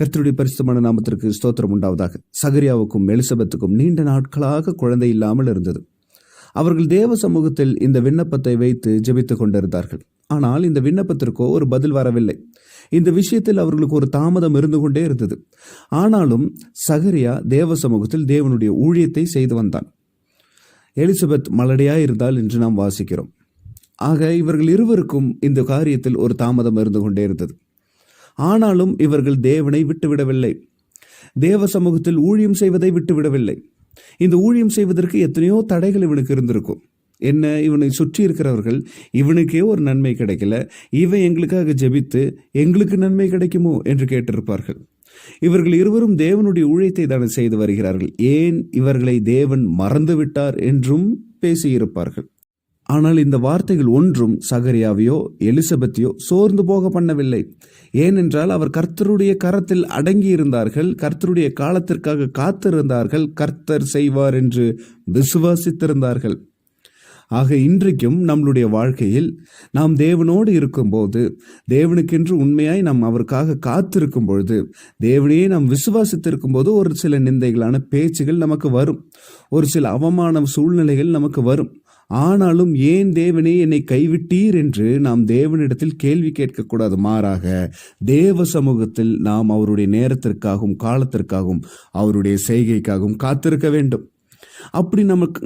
கர்த்தருடைய பரிசுத்தமான நாமத்திற்கு ஸ்தோத்திரம் உண்டாவதாக. சகரியாவுக்கும் எலிசபெத்துக்கும் நீண்ட நாட்களாக குழந்தை இல்லாமல் இருந்தது. அவர்கள் தேவ சமூகத்தில் இந்த விண்ணப்பத்தை வைத்து ஜெபித்துக் கொண்டிருந்தார்கள். ஆனால் இந்த விண்ணப்பத்திற்கோ ஒரு பதில் வரவில்லை. இந்த விஷயத்தில் அவர்களுக்கு ஒரு தாமதம் இருந்து கொண்டே இருந்தது. ஆனாலும் சகரியா தேவ சமூகத்தில் தேவனுடைய ஊழியத்தை செய்து வந்தான். எலிசபெத் மலடியாய் இருந்தால் என்று நாம் வாசிக்கிறோம். ஆக இவர்கள் இருவருக்கும் இந்த காரியத்தில் ஒரு தாமதம் இருந்து கொண்டே இருந்தது. ஆனாலும் இவர்கள் தேவனை விட்டுவிடவில்லை. தேவ சமூகத்தில் ஊழியம் செய்வதை விட்டுவிடவில்லை. இந்த ஊழியம் செய்வதற்கு எத்தனையோ தடைகள் இவனுக்கு இருந்திருக்கும். என்ன, இவனை சுற்றி இருக்கிறவர்கள் இவனுக்கே ஒரு நன்மை கிடைக்கல, இவன் எங்களுக்காக ஜெபித்து எங்களுக்கு நன்மை கிடைக்குமோ என்று கேட்டிருப்பார்கள். இவர்கள் இருவரும் தேவனுடைய ஊழியத்தை தானே செய்து வருகிறார்கள், ஏன் இவர்களை தேவன் மறந்து விட்டார் என்றும் பேசியிருப்பார்கள். ஆனால் இந்த வார்த்தைகள் ஒன்றும் சகரியாவையோ எலிசபெத்தையோ சோர்ந்து போக பண்ணவில்லை. ஏனென்றால் அவர் கர்த்தருடைய கரத்தில் அடங்கி இருந்தார்கள், கர்த்தருடைய காலத்திற்காக காத்திருந்தார்கள், கர்த்தர் செய்வார் என்று விசுவாசித்திருந்தார்கள். ஆக இன்றைக்கும் நம்மளுடைய வாழ்க்கையில் நாம் தேவனோடு இருக்கும்போது, தேவனுக்கென்று உண்மையாய் நாம் அவருக்காக காத்திருக்கும் பொழுது, தேவனையே நாம் விசுவாசித்திருக்கும் போது ஒரு சில நிந்தைகளான பேச்சுகள் நமக்கு வரும், ஒரு சில அவமான சூழ்நிலைகள் நமக்கு வரும். ஆனாலும் ஏன் தேவனே என்னை கைவிட்டீர் என்று நாம் தேவனிடத்தில் கேள்வி கேட்கக்கூடாது. மாறாக தேவ சமூகத்தில் நாம் அவருடைய நேரத்திற்காகவும் காலத்திற்காகவும் அவருடைய செய்கைக்காகவும் காத்திருக்க வேண்டும். அப்படி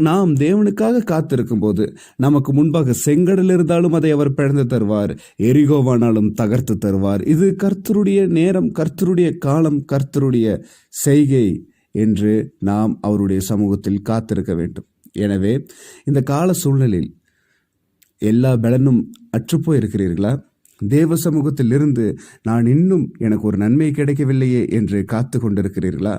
நாம் தேவனுக்காக காத்திருக்கும் போது நமக்கு முன்பாக செங்கடல் இருந்தாலும் அதை அவர் பிளந்து தருவார், எரிகோவானாலும் தகர்த்து தருவார். இது கர்த்தருடைய நேரம், கர்த்தருடைய காலம், கர்த்தருடைய செய்கை என்று நாம் அவருடைய சமூகத்தில் காத்திருக்க வேண்டும். எனவே இந்த கால சூழ்நிலையில் எல்லா பலனும் அற்றுப்போய் இருக்கிறீர்களா? தேவ சமூகத்தில் இருந்து நான் இன்னும் எனக்கு ஒரு நன்மை கிடைக்கவில்லையே என்று காத்து கொண்டிருக்கிறீர்களா?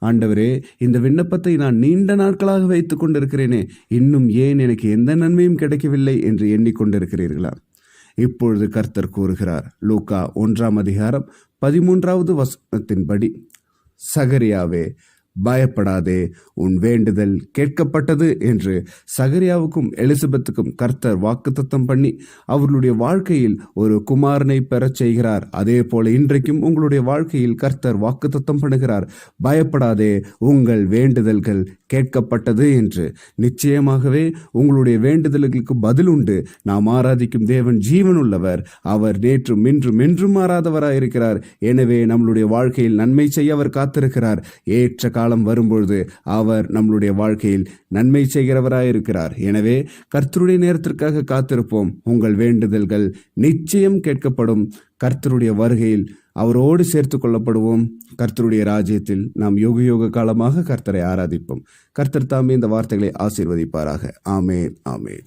ஆண்டவரே, இந்த விண்ணப்பத்தை நான் நீண்ட நாட்களாக வைத்துக் கொண்டிருக்கிறேனே, இன்னும் ஏன் எனக்கு எந்த நன்மையும் கிடைக்கவில்லை என்று எண்ணிக்கொண்டிருக்கிறீர்களா? இப்பொழுது கர்த்தர் கூறுகிறார், லூக்கா 1:13 வசனத்தின்படி, சகரியாவே பயப்படாதே, உன் வேண்டுதல் கேட்கப்பட்டது என்று சகரியாவுக்கும் எலிசபெத்துக்கும் கர்த்தர் வாக்குத்தத்தம் பண்ணி அவர்களுடைய வாழ்க்கையில் ஒரு குமாரனை பெறச் செய்கிறார். அதே போல இன்றைக்கும் உங்களுடைய வாழ்க்கையில் கர்த்தர் வாக்குத்தத்தம் பண்ணுகிறார். பயப்படாதே, உங்கள் வேண்டுதல்கள் கேட்கப்பட்டது என்று. நிச்சயமாகவே உங்களுடைய வேண்டுதல்களுக்கு பதில் உண்டு. நாம் ஆராதிக்கும் தேவன் ஜீவனுள்ளவர். அவர் நேற்றும் இன்றும் என்றும் மாறாதவராயிருக்கிறார். எனவே நம்மளுடைய வாழ்க்கையில் நன்மை செய்ய அவர் காத்திருக்கிறார். ஏற்ற காலம் வரும்பொழுது அவர் நம்மளுடைய வாழ்க்கையில் நன்மை செய்கிறவராயிருக்கிறார். எனவே கர்த்தருடைய நேரத்திற்காக காத்திருப்போம். உங்கள் வேண்டுதல்கள் நிச்சயம் கேட்கப்படும். கர்த்தருடைய வருகையில் அவரோடு சேர்த்து கொள்ளப்படுவோம். கர்த்தருடைய ராஜ்யத்தில் நாம் யோக காலமாக கர்த்தரை ஆராதிப்போம். கர்த்தர் தாமே இந்த வார்த்தைகளை ஆசீர்வதிப்பாராக. ஆமேன், ஆமேன்.